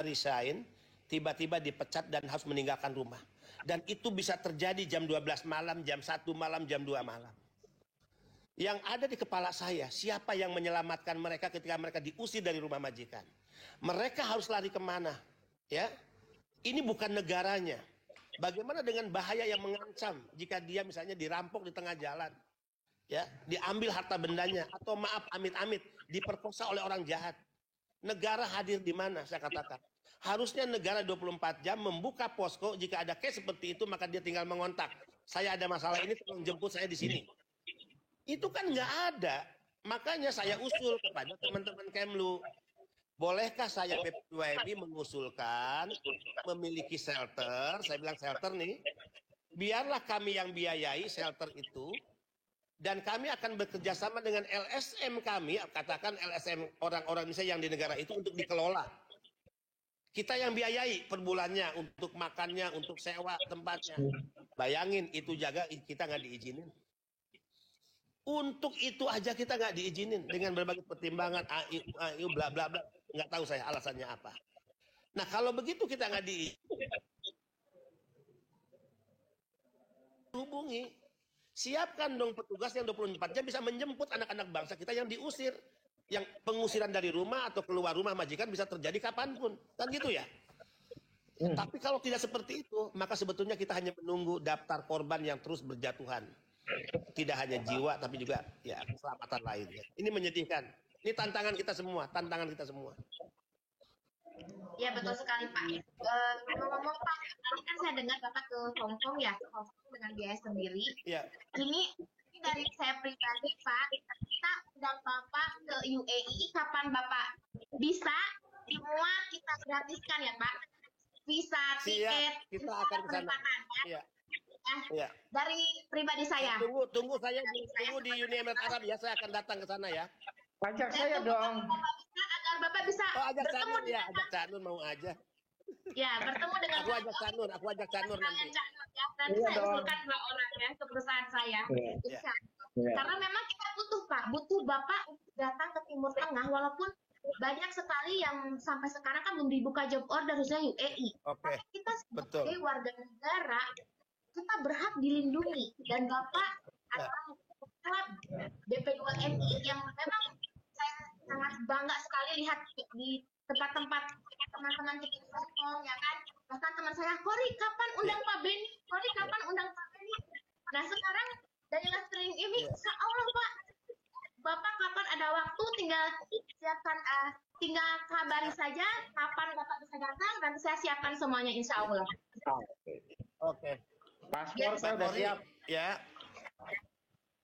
resign, tiba-tiba dipecat dan harus meninggalkan rumah. Dan itu bisa terjadi jam 12 malam, jam 1 malam, jam 2 malam. Yang ada di kepala saya, siapa yang menyelamatkan mereka ketika mereka diusir dari rumah majikan? Mereka harus lari kemana? Ya, ini bukan negaranya. Bagaimana dengan bahaya yang mengancam jika dia misalnya dirampok di tengah jalan, ya, diambil harta bendanya, atau maaf amit-amit diperkosa oleh orang jahat? Negara hadir di mana? Saya katakan, harusnya negara 24 jam membuka posko. Jika ada case seperti itu, maka dia tinggal mengontak. Saya ada masalah ini, tolong jemput saya di sini. Itu kan nggak ada. Makanya saya usul kepada teman-teman Kemlu, bolehkah saya PP2MI mengusulkan memiliki shelter? Saya bilang shelter nih, biarlah kami yang biayai shelter itu, dan kami akan bekerja sama dengan LSM kami, katakan LSM orang-orang misalnya yang di negara itu, untuk dikelola. Kita yang biayai per bulannya untuk makannya, untuk sewa tempatnya. Bayangin, itu jaga kita nggak diizinin. Untuk itu aja kita nggak diizinin dengan berbagai pertimbangan AIU bla bla bla, nggak tahu saya alasannya apa. Nah kalau begitu kita nggak dihubungi, siapkan dong petugas yang 24 jam bisa menjemput anak-anak bangsa kita yang diusir, yang pengusiran dari rumah atau keluar rumah majikan bisa terjadi kapanpun, kan gitu ya. Tapi kalau tidak seperti itu, maka sebetulnya kita hanya menunggu daftar korban yang terus berjatuhan. Tidak hanya jiwa, tapi juga ya keselamatan lainnya. Ini menyedihkan. Ini tantangan kita semua, tantangan kita semua. Ya betul sekali Pak. Ngomong-ngomong Pak, tadi kan saya dengar Bapak ke Hong Kong ya, ke Hong Kong dengan biaya sendiri. Ya. Ini dari saya pribadi Pak, kita undang Bapak ke UAE, kapan Bapak bisa, semua kita gratiskan ya Pak. Visa, tiket, kita akan ke sana. Ya. Ya. Dari pribadi saya. Tunggu tunggu di Uni Emirat Arab ya, saya akan datang ke sana ya. Ajak saya dong. Agar Bapak bisa bertemu ya, ajak Canun mau aja. Ya, bertemu dengan aku ajak Canun nanti. Nanti saya usulkan 2 orang ya ke perusahaan saya. Ya. Karena memang kita butuh Pak, butuh Bapak datang ke Timur Tengah, walaupun banyak sekali yang sampai sekarang kan belum dibuka job order khususnya UAE. Oke. Kita sebagai warga negara, kita berhak dilindungi, dan Bapak adalah klub BP2MI yang memang saya sangat bangga sekali lihat di tempat-tempat teman-teman di Hong Kong ya kan. Bahkan teman saya, Kori kapan undang Pak Beni? Kori kapan undang Pak Beni? Nah sekarang dari live streaming ini, insya Allah Pak, Bapak kapan ada waktu tinggal siapkan, tinggal kabari saja kapan Bapak bisa datang, dan saya siapkan semuanya insya Allah. Oke. Paspor saya udah siap. Ya.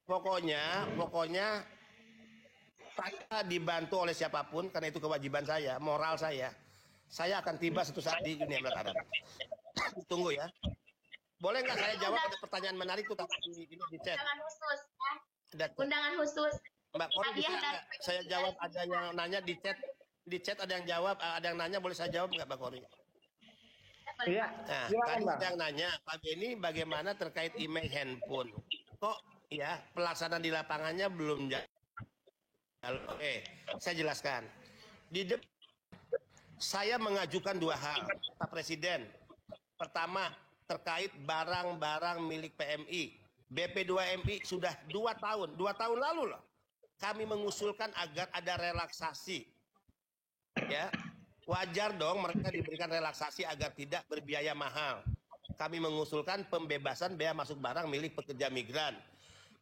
Pokoknya saya dibantu oleh siapapun, karena itu kewajiban saya, moral saya. Saya akan tiba suatu saat di Uni Emirat Arab. Tunggu ya. Boleh nggak saya jawab ada pertanyaan menarik tuh di chat? Undangan khusus ya. Undangan khusus. Mbak Kori bisa saya jawab, ada yang nanya di chat. Di chat ada yang jawab, ada yang nanya, boleh saya jawab nggak Mbak Kori? Iya. Nah, tadi ada yang nanya, Pak Beni bagaimana terkait email handphone? Kok ya pelaksanaan di lapangannya belum jalan? Oke, saya jelaskan. Saya mengajukan 2 hal, Pak Presiden. Pertama, terkait barang-barang milik PMI. BP2MI sudah 2 tahun lalu loh. Kami mengusulkan agar ada relaksasi. Ya, wajar dong mereka diberikan relaksasi agar tidak berbiaya mahal. Kami mengusulkan pembebasan bea masuk barang milik pekerja migran.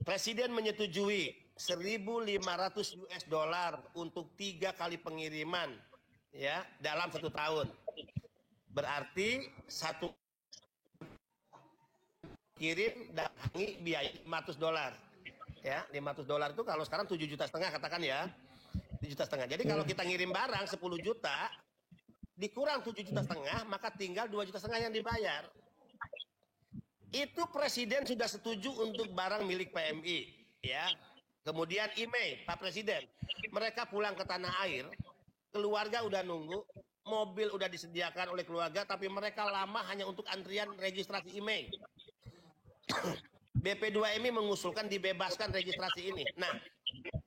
Presiden menyetujui $1.500 untuk 3 kali pengiriman ya dalam 1 tahun. Berarti 1 kirim datangi biaya $500. Ya, $500 itu kalau sekarang 7,5 juta katakan ya. 7,5 juta. Jadi kalau kita ngirim barang 10 juta dikurang 7,5 juta, maka tinggal 2,5 juta yang dibayar. Itu Presiden sudah setuju untuk barang milik PMI, ya. Kemudian email, Pak Presiden, mereka pulang ke tanah air, keluarga udah nunggu, mobil udah disediakan oleh keluarga, tapi mereka lama hanya untuk antrian registrasi email. BP2MI mengusulkan dibebaskan registrasi ini. Nah,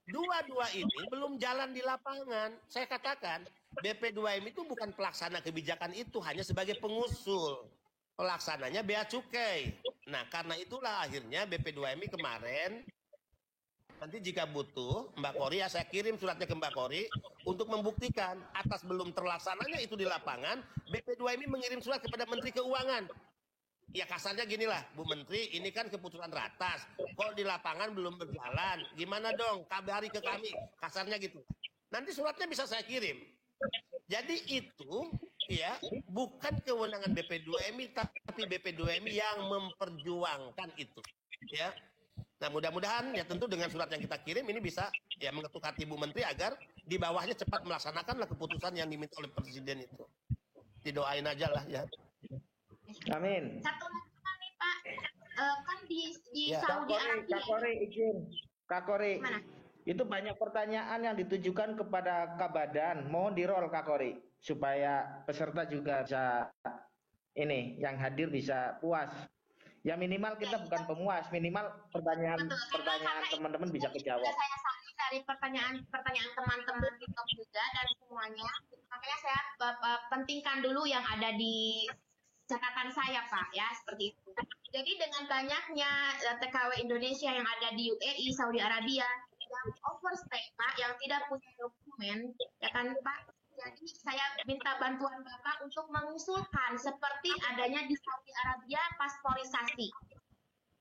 dua-dua ini belum jalan di lapangan. Saya katakan, BP2M itu bukan pelaksana kebijakan itu, hanya sebagai pengusul. Pelaksananya Bea Cukai. Nah, karena itulah akhirnya BP2MI kemarin, nanti jika butuh, Mbak Kori, ya saya kirim suratnya ke Mbak Kori untuk membuktikan atas belum terlaksananya itu di lapangan, BP2MI mengirim surat kepada Menteri Keuangan. Ya kasarnya ginilah, Bu Menteri, ini kan keputusan ratas, kok di lapangan belum berjalan, gimana dong, kabari ke kami, kasarnya gitu. Nanti suratnya bisa saya kirim. Jadi itu ya bukan kewenangan BP2MI, tapi BP2MI yang memperjuangkan itu. Ya, nah mudah-mudahan ya tentu dengan surat yang kita kirim ini bisa ya mengetuk hati Bu Menteri agar di bawahnya cepat melaksanakanlah keputusan yang diminta oleh Presiden itu. Didoain aja lah ya. Amin. Satu lagi nih Pak, kan di Ya. Saudi Arabia. Kak Kori izin. Kak Kori. Mana? Itu banyak pertanyaan yang ditujukan kepada Kabadan. Mohon di-roll Kak Kori supaya peserta juga bisa ini yang hadir bisa puas. Ya minimal kita bukan pemuas, minimal pertanyaan teman-teman bisa kejawab. Saya salin dari pertanyaan teman-teman TikTok juga dan semuanya. Makanya saya pentingkan dulu yang ada di catatan saya Pak ya, seperti itu. Jadi dengan banyaknya TKW Indonesia yang ada di UAE, Saudi Arabia yang overstay Pak, yang tidak punya dokumen, ya kan Pak. Jadi saya minta bantuan Bapak untuk mengusulkan seperti adanya di Saudi Arabia pasporisasi.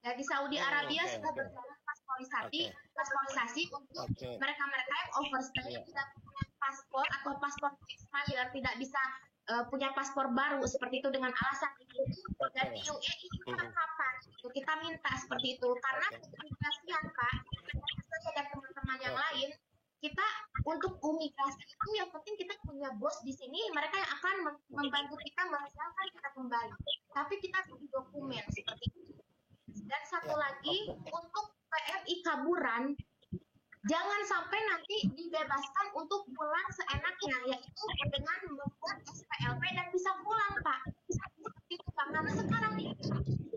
Ya, di Saudi Arabia sudah berjalan pasporisasi untuk mereka-mereka yang overstay tidak punya paspor atau paspor expired, tidak bisa punya paspor baru seperti itu dengan alasan itu. Dan di UAE itu kapan? Kita minta seperti itu karena imigrasian Pak, saya dan teman-teman yang lain, kita untuk imigrasi itu yang penting kita punya bos di sini, mereka yang akan membantu kita melaksanakan kita kembali. Tapi kita butuh dokumen seperti itu. Dan satu lagi untuk PMI kaburan, jangan sampai nanti dibebaskan untuk pulang seenaknya, yaitu dengan membuat SPLP dan bisa pulang Pak. Seperti itu Pak, karena sekarang nih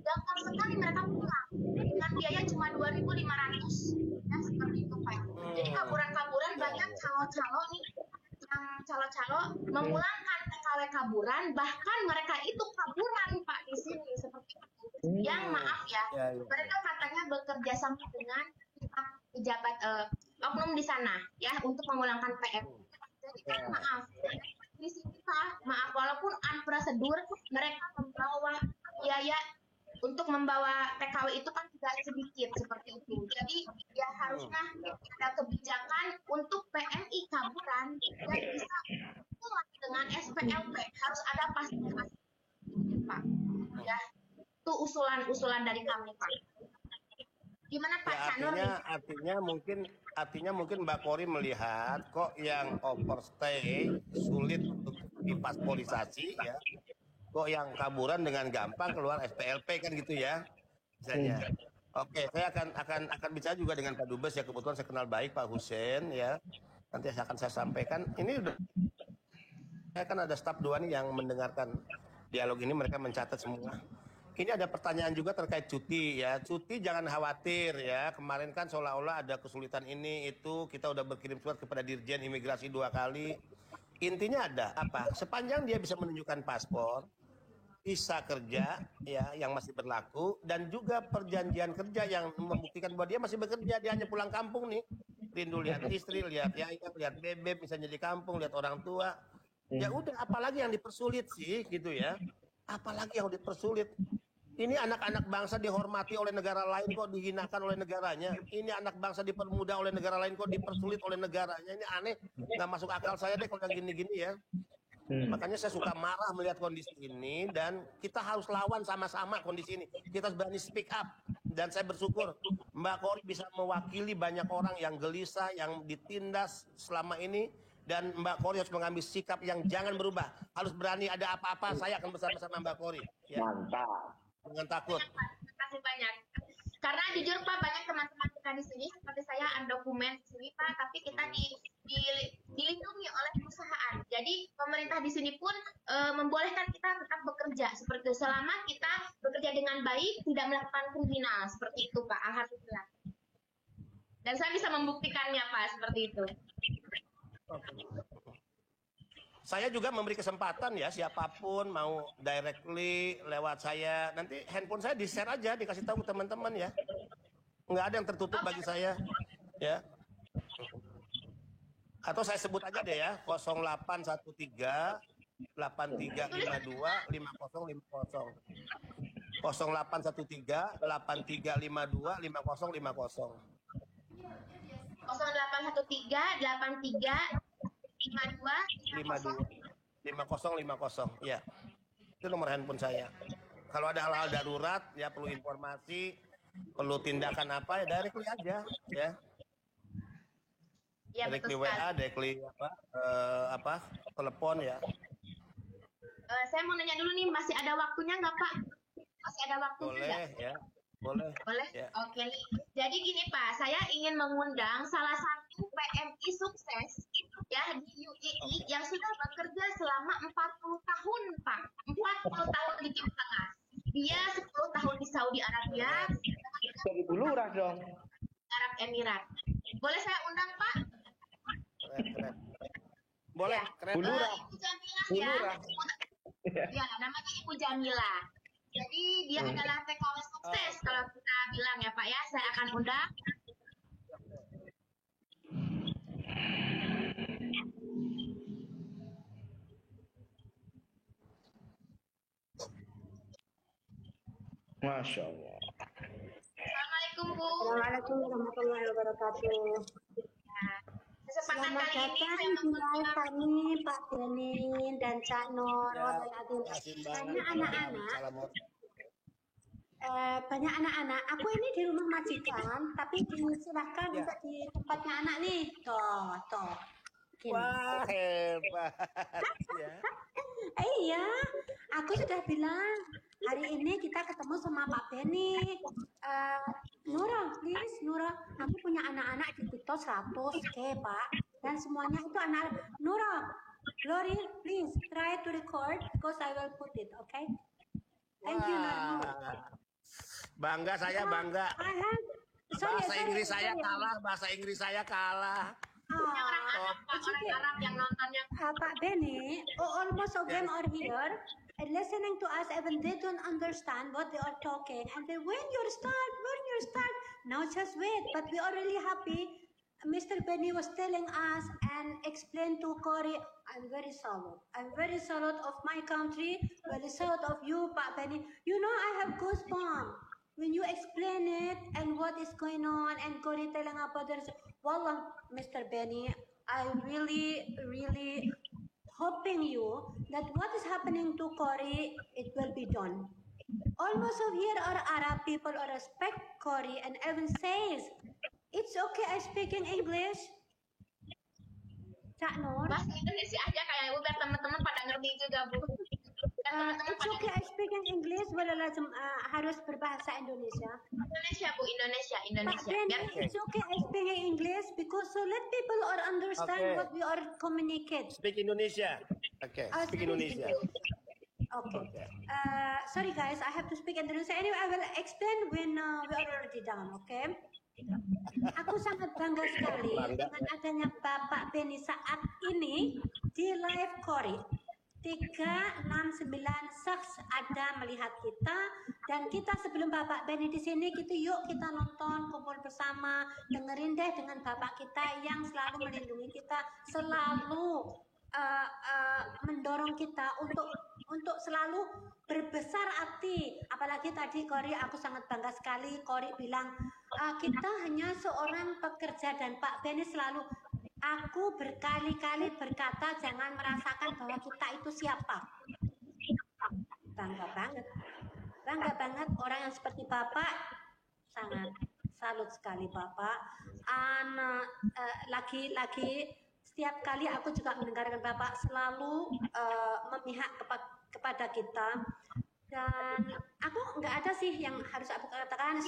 gampang sekali mereka pulang dengan biaya cuma 2.500. Ya seperti itu Pak. Jadi kaburan-kaburan banyak calo-calo nih yang calo-calo memulangkan TKW kaburan, bahkan mereka itu kaburan Pak di sini seperti itu. Yang maaf ya, mereka katanya bekerja sama dengan pejabat oknum di sana ya untuk memulangkan PM. Jadi kan maaf di sini Pak, maaf walaupun prosedur mereka membawa biaya untuk membawa TKW itu kan tidak sedikit seperti itu. Jadi ya harusnya ada kebijakan untuk PMI kaburan yang bisa pulang dengan SPLP, harus ada pasti Pak. Ya, itu usulan dari kami Pak. Gimana Pak Sanur? Artinya mungkin Mbak Kori melihat kok yang overstay sulit untuk dipasporisasi ya. Kok yang kaburan dengan gampang keluar SPLP kan gitu ya. Misalnya. Oke, saya akan bicara juga dengan Pak Dubes ya, kebetulan saya kenal baik Pak Hussein ya. Nanti akan saya sampaikan. Ini udah saya kan ada staf 2 nih yang mendengarkan dialog ini, mereka mencatat semua. Ini ada pertanyaan juga terkait cuti ya. Cuti jangan khawatir ya. Kemarin kan seolah-olah ada kesulitan ini itu. Kita udah berkirim surat kepada Dirjen Imigrasi 2 kali. Intinya ada apa? Sepanjang dia bisa menunjukkan paspor, visa kerja ya yang masih berlaku, dan juga perjanjian kerja yang membuktikan bahwa dia masih bekerja, dia hanya pulang kampung nih. Rindu lihat istri, lihat yayang, lihat bebek, misalnya di kampung, lihat orang tua. Ya udah, apalagi yang dipersulit sih gitu ya. Apalagi yang dipersulit. Ini anak-anak bangsa dihormati oleh negara lain kok dihinakan oleh negaranya. Ini anak bangsa dipermudah oleh negara lain kok dipersulit oleh negaranya. Ini aneh, nggak masuk akal saya deh kalau yang gini-gini ya. Makanya saya suka marah melihat kondisi ini, dan kita harus lawan sama-sama kondisi ini. Kita harus berani speak up. Dan saya bersyukur Mbak Kori bisa mewakili banyak orang yang gelisah, yang ditindas selama ini. Dan Mbak Kori harus mengambil sikap yang jangan berubah. Harus berani, ada apa-apa saya akan bersama-sama Mbak Kori. Ya. Mantap. Jangan takut. Terima kasih banyak. Karena jujur Pak, banyak teman-teman kita di sini seperti saya undocumented di sini Pak, tapi kita dilindungi oleh perusahaan. Jadi pemerintah di sini pun membolehkan kita tetap bekerja seperti itu selama kita bekerja dengan baik, tidak melakukan kriminal seperti itu Pak. Alhamdulillah. Dan saya bisa membuktikannya Pak seperti itu. Saya juga memberi kesempatan ya siapapun mau directly lewat saya. Nanti handphone saya di-share aja, dikasih tahu ke teman-teman ya. Nggak ada yang tertutup bagi saya. Ya. Atau saya sebut aja deh ya, 0813 8352 5050. 0813 8352 5050. 0813 83 5050 ya. Itu nomor handphone saya. Kalau ada hal-hal darurat ya, perlu informasi, perlu tindakan apa ya, directly aja ya. Ya, Directly betul sekali. WA, directly telepon ya. Saya mau nanya dulu nih, masih ada waktunya nggak Pak? Masih ada waktunya Boleh nggak? ya. Boleh. Boleh? Ya. Oke nih. Jadi gini Pak, saya ingin mengundang salah satu PMI sukses ya di UAE yang sudah bekerja selama 40 tahun Pak. 40 tahun di Timur Tengah. Dia 10 tahun di Saudi Arabia, Jadi lurah dong. Arab Emirat. Boleh saya undang Pak? Keren. Boleh, Ya. keren. Bulurah. Ibu Jamilah ya. Bulurah. Ya, namanya Ibu Jamilah. Jadi dia adalah TKW sukses kalau kita bilang ya Pak ya. Saya akan undang. Masya Allah. Assalamualaikum Bu. Assalamualaikum warahmatullahi wabarakatuh. Nah, kesempatan Selamat kali ini datang saya di live mengundang kami Pak Benin dan Cak Noro Ya, dan Adil. kasih Banyak anak-anak, Salam. banyak anak-anak. Aku ini di rumah majikan, tapi disilahkan Ya. untuk di tempatnya anak nih. Toh. Gini. Wah, hebat. Ya. Iya, aku sudah bilang hari ini kita ketemu sama Pak Beni. Nura, please, Nura, kami punya anak-anak di TikTok 100K, Pak. Dan semuanya itu anak Nura. Glory, please try to record because I will put it, okay? Thank you, Nura. Wah. Bangga saya, bangga. Sorry, Bahasa Inggris saya kalah. Yang orang Arab Pak, it's orang okay. Arab yang nontonnya. Pak Benny, almost of them are here listening to us, even they don't understand what they are talking. And then when you start, now just wait. But we are really happy. Mr. Benny was telling us and explained to Cory, I'm very solid of my country, very solid of you, Pak Benny. You know, I have goosebumps. When you explain it and what is going on and Cory telling about this, Wallah, Mr. Benny, I really hoping you that what is happening to Cory, it will be done. Almost of here are Arab people who respect Cory and even says, it's okay I speak in English. Cak Nur. Bahasa Indonesia aja kayak Bu, biar teman-teman pada ngerti juga Bu. It's okay I speak in English, wala lazim harus berbahasa Indonesia. Indonesia Bu, Indonesia. But then Biar it's okay I speak in English because so let people or understand Okay. what we are communicate. Speak Indonesia. Oke, speak Indonesia. Okay. Sorry guys, I have to speak Indonesia. Anyway, I will explain when we are already done. Okay. Aku sangat bangga sekali dengan adanya Bapak Beni saat ini di live Cory. 369 saks ada melihat kita dan kita sebelum Bapak Beni di sini yuk kita nonton kumpul bersama, dengerin deh dengan Bapak kita yang selalu melindungi kita, selalu mendorong kita untuk selalu berbesar hati. Apalagi tadi Cory, aku sangat bangga sekali Cory bilang kita hanya seorang pekerja dan Pak Beni selalu, aku berkali-kali berkata jangan merasakan bahwa kita itu siapa. Bangga banget orang yang seperti Bapak, sangat salut sekali Bapak. Lagi-lagi setiap kali aku juga mendengarkan Bapak selalu memihak kepada kita, dan aku nggak ada sih yang harus aku katakan,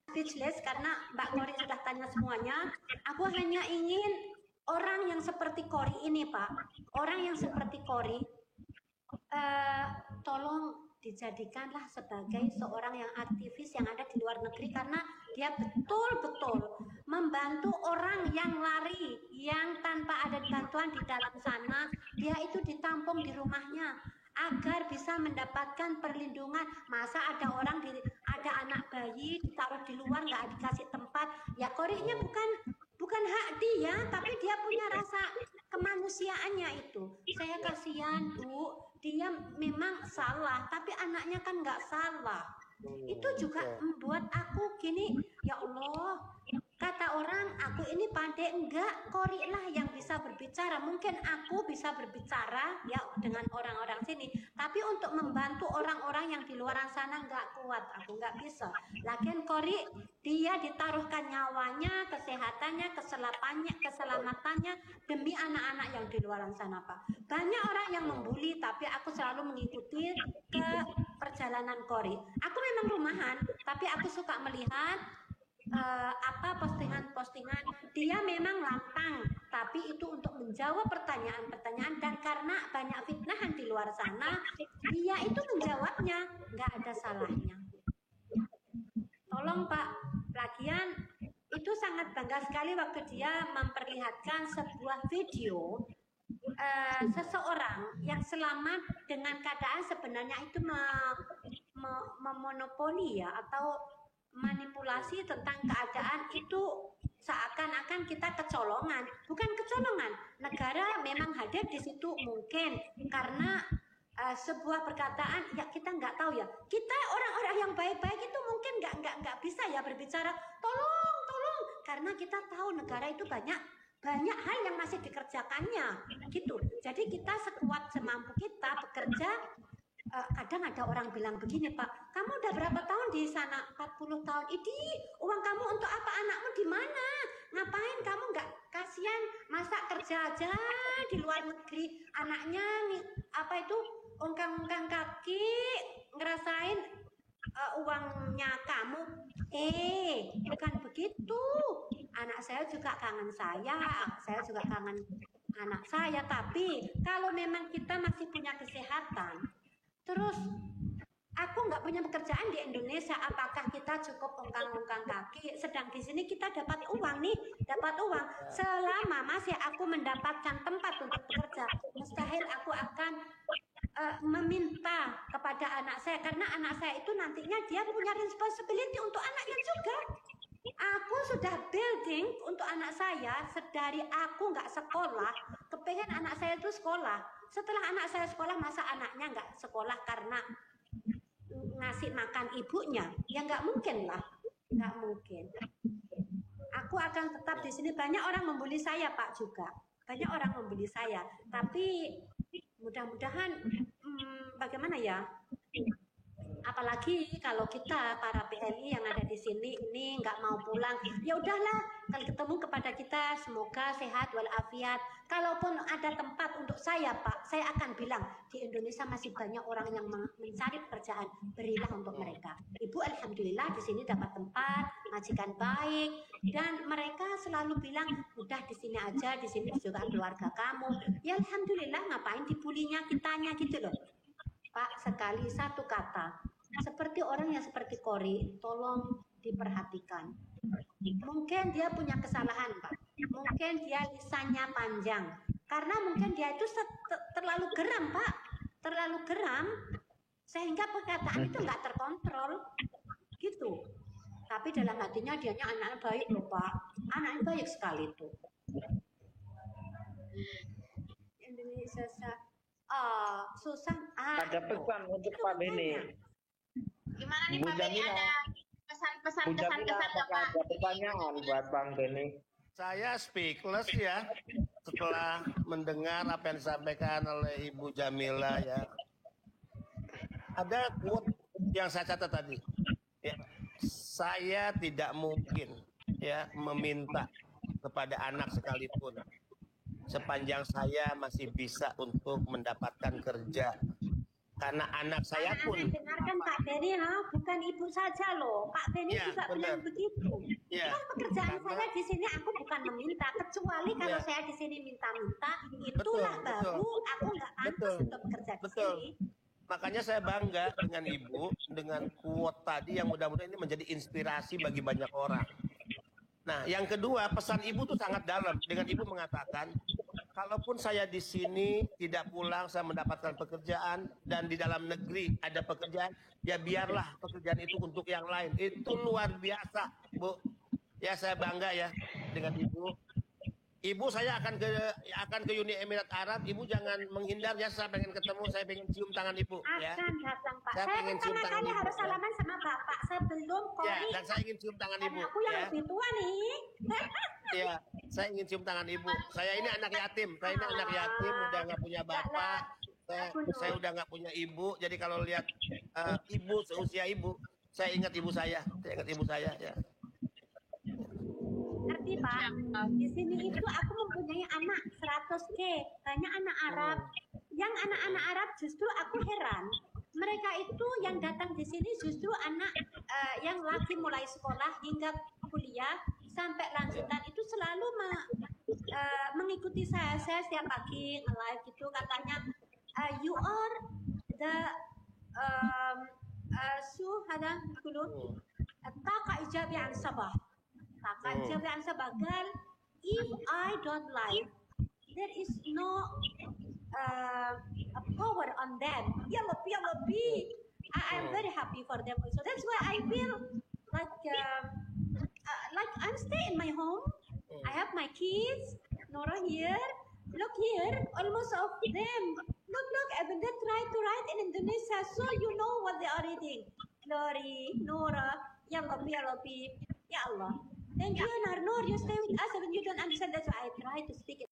speechless karena Mbak Cory sudah tanya semuanya. Aku hanya ingin orang yang seperti Cory ini Pak, orang yang seperti Cory tolong dijadikanlah sebagai seorang yang aktivis yang ada di luar negeri, karena dia betul-betul membantu orang yang lari, yang tanpa ada bantuan di dalam sana, dia itu ditampung di rumahnya agar bisa mendapatkan perlindungan. Masa ada orang ada anak bayi ditaruh di luar nggak dikasih tempat, ya Koriknya bukan hak dia, tapi dia punya rasa kemanusiaannya itu. Saya kasihan Bu, dia memang salah, tapi anaknya kan nggak salah. Itu juga membuat aku gini, ya Allah, kata orang aku ini pandai, enggak, Kori lah yang bisa berbicara. Mungkin aku bisa berbicara ya dengan orang-orang sini, tapi untuk membantu orang-orang yang di luar sana enggak kuat, aku enggak bisa. Lagian Kori, dia ditaruhkan nyawanya, kesehatannya, keselamatannya demi anak-anak yang di luar sana, Pak. Banyak orang yang membuli, tapi aku selalu mengikuti ke perjalanan Kori. Aku memang rumahan, tapi aku suka melihat postingan-postingan dia memang lantang, tapi itu untuk menjawab pertanyaan-pertanyaan, dan karena banyak fitnahan di luar sana, dia itu menjawabnya, nggak ada salahnya. Tolong Pak, lagian itu sangat bangga sekali waktu dia memperlihatkan sebuah video seseorang yang selamat dengan keadaan sebenarnya itu memonopoli ya, atau manipulasi tentang keadaan itu seakan-akan kita kecolongan. Bukan kecolongan, negara memang hadir di situ mungkin karena sebuah perkataan, ya kita nggak tahu ya. Kita orang-orang yang baik-baik itu mungkin nggak bisa ya berbicara tolong, karena kita tahu negara itu banyak hal yang masih dikerjakannya gitu. Jadi kita sekuat semampu kita bekerja. Kadang ada orang bilang begini, Pak, kamu udah berapa tahun di sana? 40 tahun. Idi, uang kamu untuk apa? Anakmu di mana? Ngapain kamu nggak kasihan? Masa kerja aja di luar negeri, anaknya ungkang-ungkang kaki ngerasain uangnya kamu. Bukan begitu. Anak saya juga kangen saya juga kangen anak saya. Tapi kalau memang kita masih punya kesehatan, terus aku nggak punya pekerjaan di Indonesia, apakah kita cukup ungkang-ungkang kaki? Sedang di sini kita dapat uang. Selama masih aku mendapatkan tempat untuk bekerja, mustahil aku akan meminta kepada anak saya, karena anak saya itu nantinya dia punya responsibility untuk anaknya juga. Aku sudah building untuk anak saya sedari aku nggak sekolah, kepengen anak saya itu sekolah. Setelah anak saya sekolah, masa anaknya nggak sekolah karena ngasih makan ibunya? Ya nggak mungkin lah, nggak mungkin. Aku akan tetap di sini. Banyak orang membuli saya, Pak, juga. Banyak orang membuli saya. Tapi mudah-mudahan bagaimana ya? Apalagi kalau kita para PLI yang ada di sini ini nggak mau pulang, ya udahlah, kalau ketemu kepada kita semoga sehat walafiat. Kalaupun ada tempat untuk saya, Pak, saya akan bilang di Indonesia masih banyak orang yang mencari pekerjaan, berilah untuk mereka. Ibu alhamdulillah di sini dapat tempat, majikan baik, dan mereka selalu bilang udah di sini aja, di sini juga keluarga kamu. Ya alhamdulillah, ngapain dibulinya kitanya gitu loh. Pak, sekali satu kata, seperti orang yang seperti Kori, tolong diperhatikan. Mungkin dia punya kesalahan, Pak. Mungkin dia lisannya panjang. Karena mungkin dia itu terlalu geram, Pak. Terlalu geram, sehingga perkataan itu nggak terkontrol. Gitu. Tapi dalam hatinya dianya anak baik loh, Pak. Anak baik sekali itu. Indonesia susah. Ada pesan untuk Pak Beni. Gimana nih Pak Beni, ada pesan-pesan Bu Jamila, kesan-kesan nggak, apakah Pak? ada pertanyaan buat Bang Beni? Saya speechless ya setelah mendengar apa yang disampaikan oleh Ibu Jamila ya. Ada quote yang saya catat tadi. Ya, saya tidak mungkin ya meminta kepada anak sekalipun sepanjang saya masih bisa untuk mendapatkan kerja. Karena anak saya pun dengarkan Pak Beni, bukan ibu saja loh. Pak Beni ya, juga benar. bilang begitu. Ya, Kan pekerjaan saya di sini aku bukan meminta, kecuali kalau saya di sini minta-minta, itulah baru aku nggak pantas untuk bekerja di sini. Makanya saya bangga dengan Ibu dengan quote tadi yang mudah-mudahan ini menjadi inspirasi bagi banyak orang. Nah, yang kedua, pesan ibu tuh sangat dalam. Dengan ibu mengatakan, kalaupun saya di sini tidak pulang, saya mendapatkan pekerjaan, dan di dalam negeri ada pekerjaan, ya biarlah pekerjaan itu untuk yang lain. Itu luar biasa, Bu. Ya, saya bangga ya dengan ibu. Ibu, saya akan ke Uni Emirat Arab. Ibu jangan menghindar ya. Saya pengen ketemu, saya pengen cium tangan ibu. Ya. Akan datang Pak. Saya Saya pengen cium pertama tangan kali ibu. harus salaman sama Bapak sebelum Ya, Kori. dan saya ingin cium tangan ibu. Aku yang Ya. lebih tua nih. Iya, saya ingin cium tangan ibu. Saya ini anak yatim. Saya ini anak yatim, udah nggak punya bapak. Saya udah nggak punya ibu. Jadi kalau lihat ibu seusia ibu, saya ingat ibu saya. Saya ingat ibu saya. Ya. Ngerti Pak? Di sini itu aku mempunyai anak 100K. Banyak anak Arab. Yang anak-anak Arab justru aku heran. Mereka itu yang datang di sini justru anak yang lagi mulai sekolah hingga kuliah sampai lanjutan itu selalu mengikuti saya. Saya setiap pagi nge-live gitu katanya you are the hada kulun taqa ijabi an sabah. Taqa ijabi an sabah. Girl, if I don't like, there is no a power on them. Yalla bi. I am very happy for them also. That's why I feel like I'm staying in my home. I have my kids. Nora here. Look here. Almost of them. Look. Even they try to write in Indonesia, so you know what they are reading. Glory, Nora, Yalla bi. Ya Allah. Thank you, Nur. You stay with us even you don't understand. That's why I try to speak.